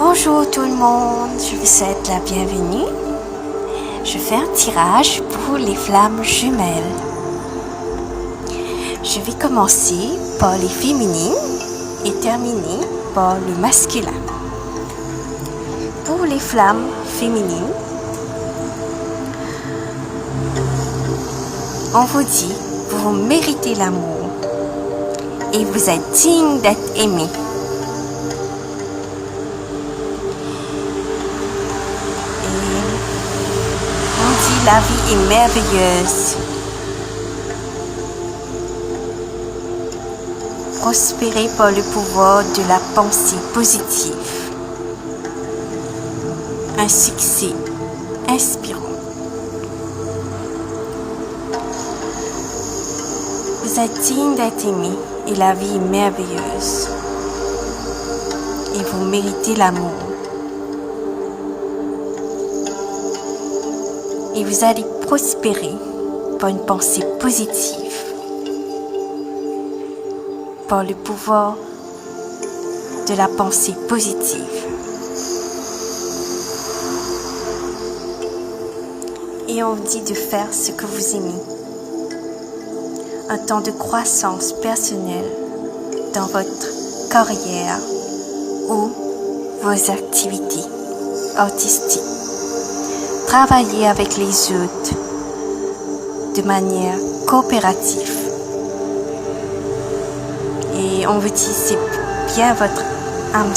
Bonjour tout le monde, je vous souhaite la bienvenue. Je fais un tirage pour les flammes jumelles. Je vais commencer par les féminines et terminer par le masculin. Pour les flammes féminines, on vous dit, vous méritez l'amour et vous êtes digne d'être aimé. La vie est merveilleuse. Prospérez par le pouvoir de la pensée positive. Un succès inspirant. Vous êtes digne d'être aimé et la vie est merveilleuse. Et vous méritez l'amour. Et vous allez prospérer par une pensée positive, par le pouvoir de la pensée positive. Et on vous dit de faire ce que vous aimez. Un temps de croissance personnelle dans votre carrière ou vos activités artistiques. Travailler avec les autres de manière coopérative. Et on vous dit, c'est bien votre âme.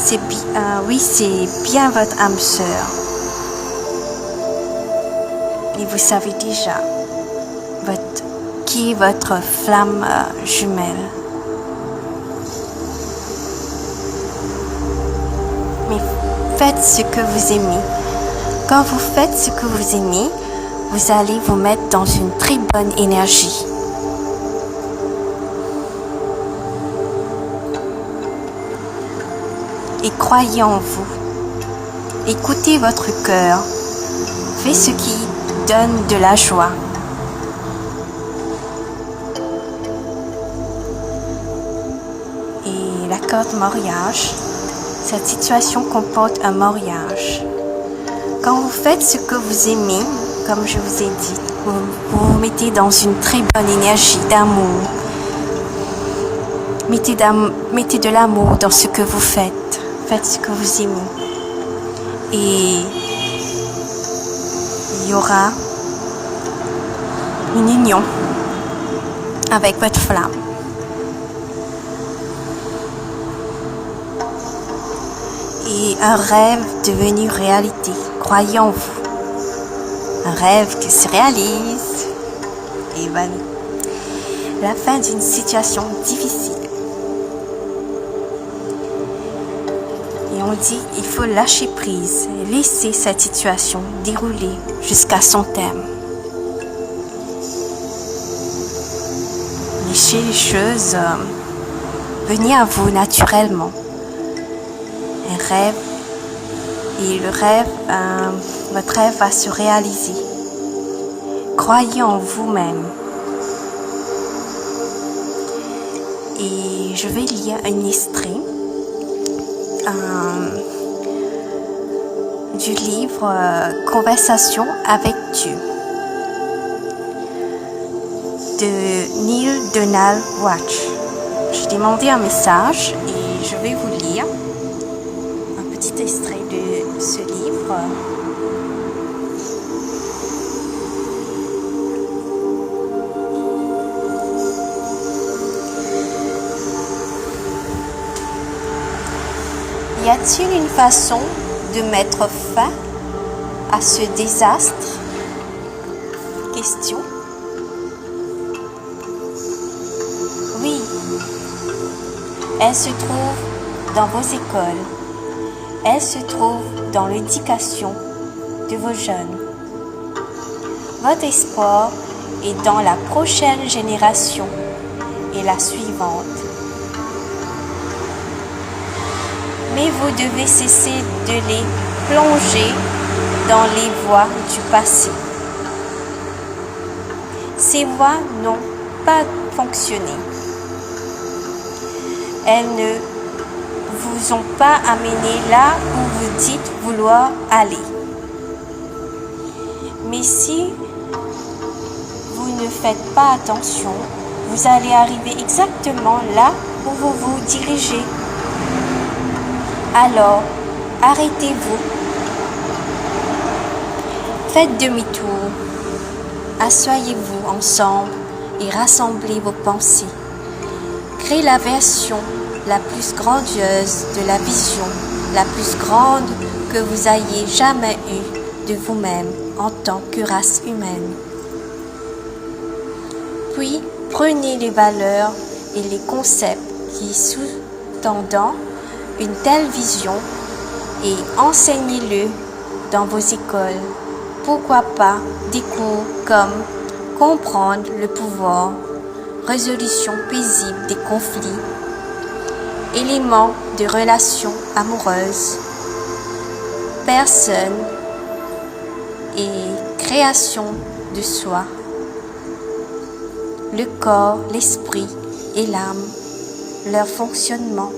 C'est bien votre âme sœur. Et vous savez déjà qui est votre flamme jumelle. Mais faites ce que vous aimez. Quand vous faites ce que vous aimez, vous allez vous mettre dans une très bonne énergie. Et croyez en vous. Écoutez votre cœur. Faites ce qui donne de la joie. Et la carte mariage, cette situation comporte un mariage. Quand vous faites ce que vous aimez, comme je vous ai dit, vous vous mettez dans une très bonne énergie d'amour. Mettez de l'amour dans ce que vous faites. Faites ce que vous aimez. Et il y aura une union avec votre flamme. Et un rêve devenu réalité. Croyez en vous. Un rêve qui se réalise. Et voilà. La fin d'une situation difficile. Et on dit, il faut lâcher prise. Laisser cette situation dérouler jusqu'à son terme. Laissez les choses venir à vous naturellement. Un rêve. Et le rêve, votre rêve va se réaliser. Croyez en vous-même. Et je vais lire un extrait du livre Conversation avec Dieu de Neil Donald Walsch. J'ai demandé un message et je vais vous lire un petit extrait de ce livre. Y a-t-il une façon de mettre fin à ce désastre? Question. Oui. Elle se trouve dans vos écoles. Elle se trouve dans l'éducation de vos jeunes. Votre espoir est dans la prochaine génération et la suivante. Mais vous devez cesser de les plonger dans les voies du passé. Ces voies n'ont pas fonctionné. Elles ne vous ont pas amené là où vous dites vouloir aller. Mais si vous ne faites pas attention, vous allez arriver exactement là où vous vous dirigez. Alors, arrêtez-vous. Faites demi-tour. Asseyez-vous ensemble et rassemblez vos pensées. Créez la version la plus grandiose de la vision, la plus grande que vous ayez jamais eue de vous-même en tant que race humaine. Puis, prenez les valeurs et les concepts qui sous-tendent une telle vision et enseignez-le dans vos écoles. Pourquoi pas des cours comme comprendre le pouvoir, résolution paisible des conflits, éléments de relations amoureuses, personnes et création de soi, le corps, l'esprit et l'âme, leur fonctionnement.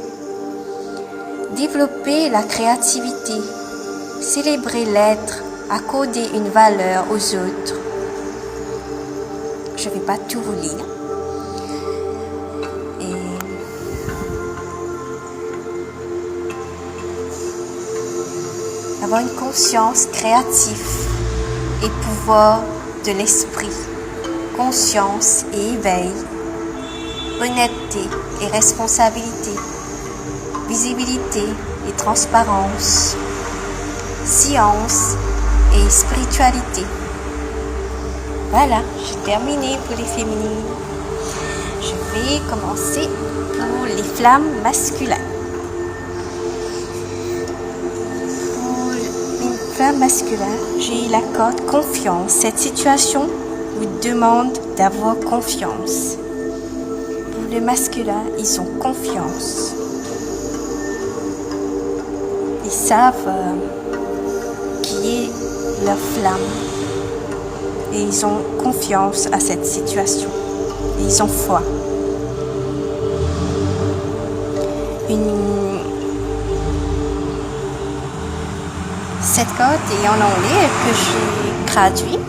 Développer la créativité, célébrer l'être, accorder une valeur aux autres. Je ne vais pas tout vous lire. Et avoir une conscience créative et pouvoir de l'esprit, conscience et éveil, honnêteté et responsabilité, visibilité et transparence, science et spiritualité. Voilà, j'ai terminé pour les féminines. Je vais commencer pour les flammes masculines. Pour les flammes masculines, j'ai la corde confiance. Cette situation vous demande d'avoir confiance. Pour les masculins, ils ont confiance. Ils savent qui est leur flamme et ils ont confiance à cette situation et ils ont foi. Cette carte est en anglais que j'ai traduit.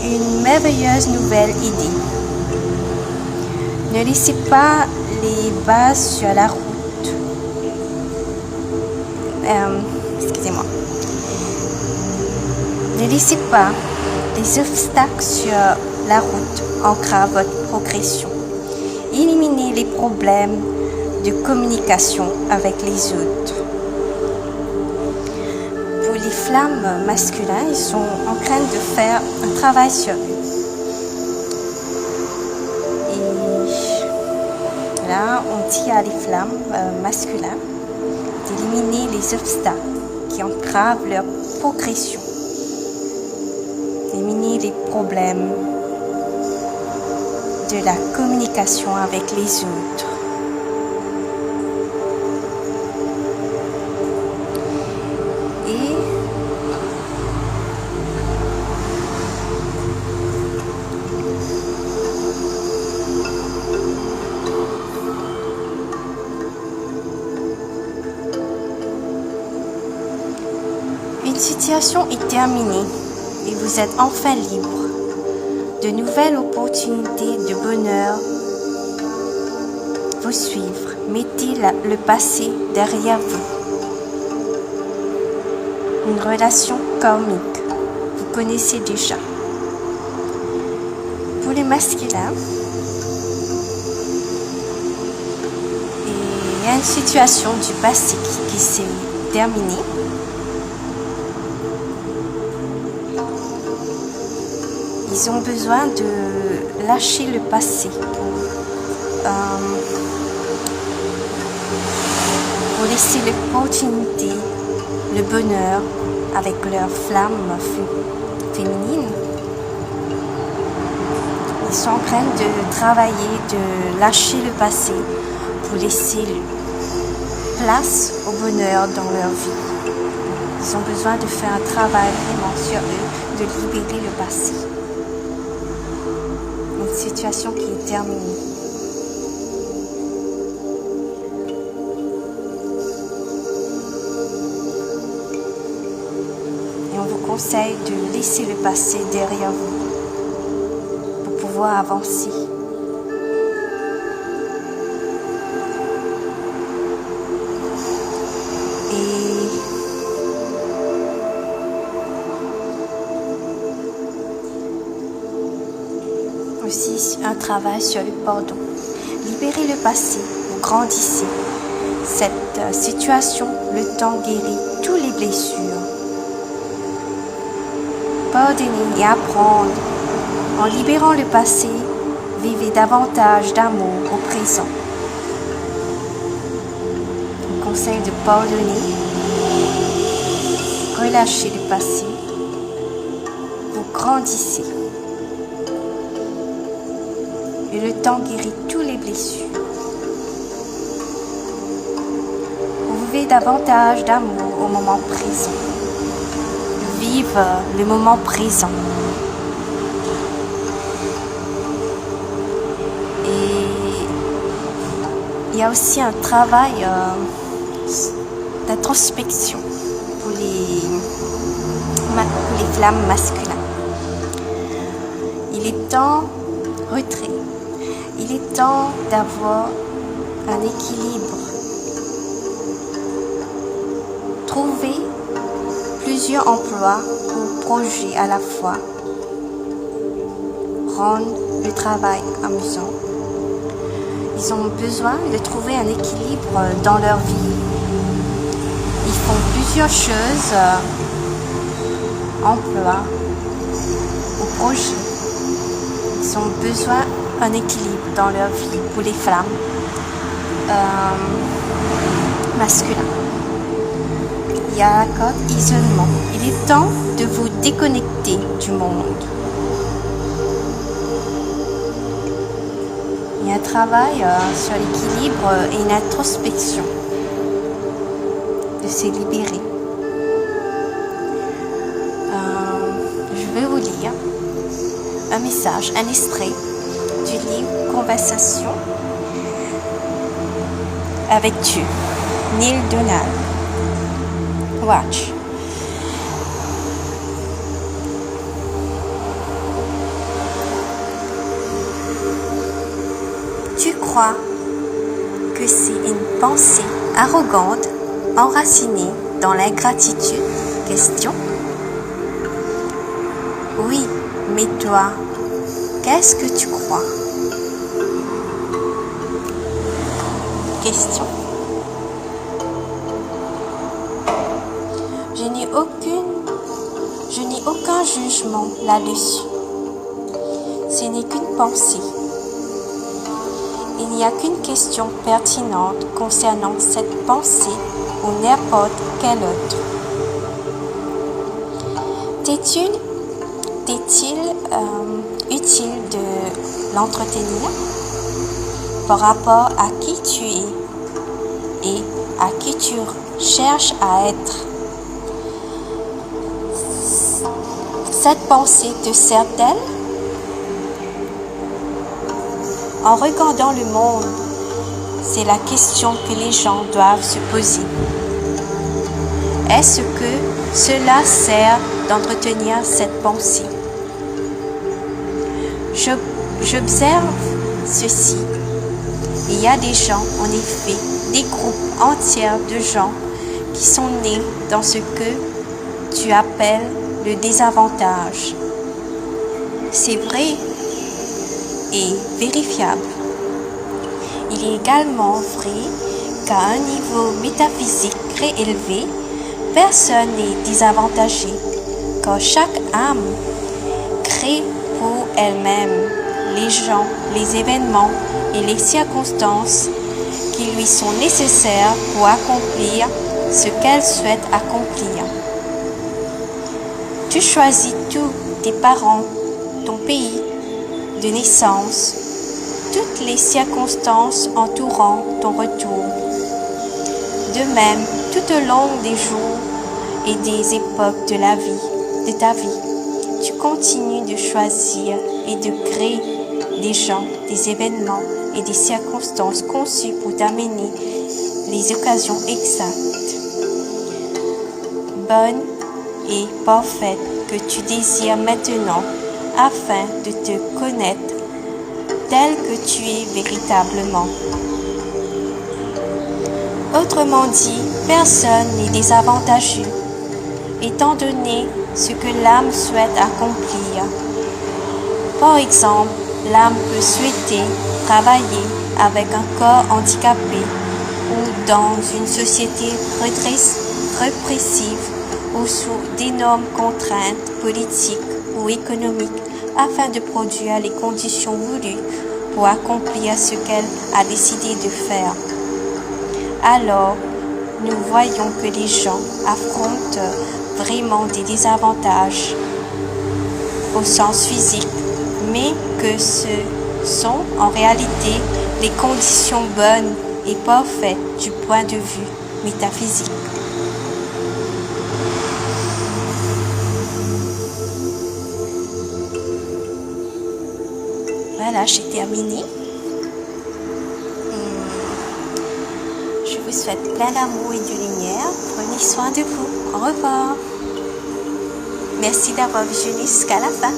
Une merveilleuse nouvelle idée. Ne laissez pas les bases sur la route. Excusez-moi. Ne laissez pas les obstacles sur la route entravent votre progression. Éliminez les problèmes de communication avec les autres. Pour les flammes masculines, ils sont en train de faire un travail sur eux. Et là, on dit à les flammes masculines d'éliminer les obstacles qui entravent leur progression, d'éliminer les problèmes de la communication avec les autres. Et une situation est terminée et vous êtes enfin libre. De nouvelles opportunités de bonheur vous suivre. Mettez le passé derrière vous. Une relation karmique, vous connaissez déjà. Pour les masculins, il y a une situation du passé qui s'est terminée. Ils ont besoin de lâcher le passé pour laisser l'opportunité, le bonheur avec leur flamme féminine. Ils sont en train de travailler, de lâcher le passé pour laisser place au bonheur dans leur vie. Ils ont besoin de faire un travail vraiment sur eux, de libérer le passé. Une situation qui est terminée. conseille de laisser le passé derrière vous pour pouvoir avancer. Et aussi un travail sur le pardon. Libérez le passé, vous grandissez. Cette situation, le temps guérit toutes les blessures. Pardonner et apprendre. En libérant le passé, vivez davantage d'amour au présent. Je vous conseille de pardonner, relâchez le passé, vous grandissez. Et le temps guérit toutes les blessures. Vous vivez davantage d'amour au moment présent. Vive le moment présent. Et il y a aussi un travail d'introspection pour les flammes masculines. Il est temps retrait. Il est temps d'avoir un équilibre. Trouver plusieurs emplois ou projets à la fois. Rendre le travail amusant. Ils ont besoin de trouver un équilibre dans leur vie. Ils font plusieurs choses, emplois ou projets. Ils ont besoin d'un équilibre dans leur vie pour les femmes masculines. Il y a la corde isolement. Il est temps de vous déconnecter du monde. Il y a un travail sur l'équilibre et une introspection. De se libérer. Je vais vous lire un message, un extrait du livre Conversation avec Dieu, Neil Donald. Watch. Tu crois que c'est une pensée arrogante, enracinée dans l'ingratitude? Question. Oui, mais toi, qu'est-ce que tu crois? Question. Je n'ai aucun jugement là-dessus. Ce n'est qu'une pensée. Il n'y a qu'une question pertinente concernant cette pensée ou n'importe quelle autre. T'est-il utile de l'entretenir par rapport à qui tu es et à qui tu cherches à être? Cette pensée te sert-elle? En regardant le monde, c'est la question que les gens doivent se poser. Est-ce que cela sert d'entretenir cette pensée? J'observe ceci. Il y a des gens, en effet, des groupes entiers de gens qui sont nés dans ce que tu appelles le désavantage. C'est vrai et vérifiable. Il est également vrai qu'à un niveau métaphysique très élevé, personne n'est désavantagé, car chaque âme crée pour elle-même les gens, les événements et les circonstances qui lui sont nécessaires pour accomplir ce qu'elle souhaite accomplir. Tu choisis tous tes parents, ton pays de naissance, toutes les circonstances entourant ton retour. De même, tout au long des jours et des époques de ta vie, tu continues de choisir et de créer des gens, des événements et des circonstances conçues pour t'amener les occasions exactes, bonnes et parfaite que tu désires maintenant afin de te connaître tel que tu es véritablement. Autrement dit, personne n'est désavantageux, étant donné ce que l'âme souhaite accomplir. Par exemple, l'âme peut souhaiter travailler avec un corps handicapé ou dans une société répressive ou sous d'énormes contraintes politiques ou économiques afin de produire les conditions voulues pour accomplir ce qu'elle a décidé de faire. Alors, nous voyons que les gens affrontent vraiment des désavantages au sens physique, mais que ce sont en réalité les conditions bonnes et parfaites du point de vue métaphysique. Voilà, j'ai terminé. Je vous souhaite plein d'amour et de lumière. Prenez soin de vous. Au revoir. Merci d'avoir visionné jusqu'à la fin.